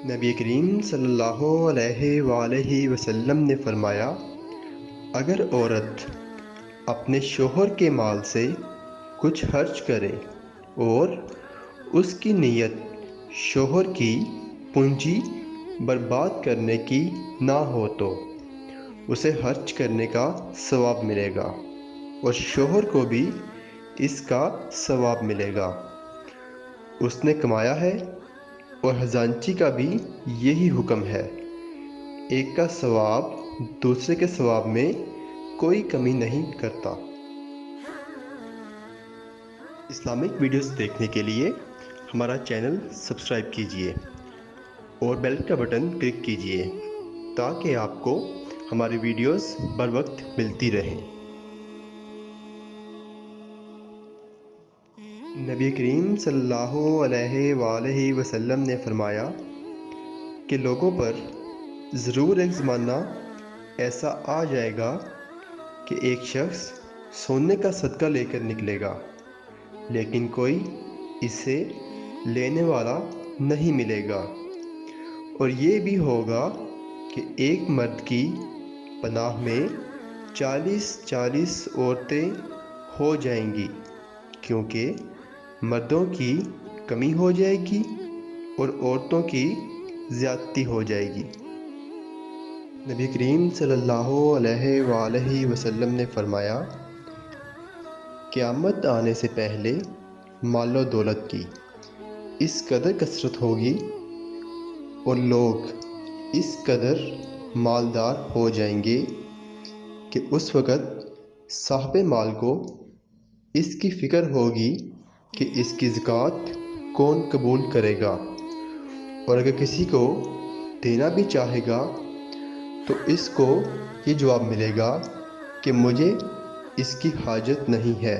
نبی کریم صلی اللہ علیہ وآلہ وسلم نے فرمایا، اگر عورت اپنے شوہر کے مال سے کچھ خرچ کرے اور اس کی نیت شوہر کی پونجی برباد کرنے کی نہ ہو تو اسے خرچ کرنے کا ثواب ملے گا اور شوہر کو بھی اس کا ثواب ملے گا۔ اس نے کمایا ہے اور خزانچی کا بھی یہی حکم ہے، ایک کا ثواب دوسرے کے ثواب میں کوئی کمی نہیں کرتا۔ اسلامک ویڈیوز دیکھنے کے لیے ہمارا چینل سبسکرائب کیجیے اور بیل کا بٹن کلک کیجیے تاکہ آپ کو ہماری ویڈیوز بر وقت ملتی رہیں۔ نبی کریم صلی اللہ علیہ وآلہ وسلم نے فرمایا کہ لوگوں پر ضرور ایک زمانہ ایسا آ جائے گا کہ ایک شخص سونے کا صدقہ لے کر نکلے گا، لیکن کوئی اسے لینے والا نہیں ملے گا، اور یہ بھی ہوگا کہ ایک مرد کی پناہ میں 40 عورتیں ہو جائیں گی، کیونکہ مردوں کی کمی ہو جائے گی اور عورتوں کی زیادتی ہو جائے گی۔ نبی کریم صلی اللہ علیہ وآلہ وسلم نے فرمایا، قیامت آنے سے پہلے مال و دولت کی اس قدر کثرت ہوگی اور لوگ اس قدر مالدار ہو جائیں گے کہ اس وقت صاحب مال کو اس کی فکر ہوگی کہ اس کی زکوٰۃ کون قبول کرے گا، اور اگر کسی کو دینا بھی چاہے گا تو اس کو یہ جواب ملے گا کہ مجھے اس کی حاجت نہیں ہے۔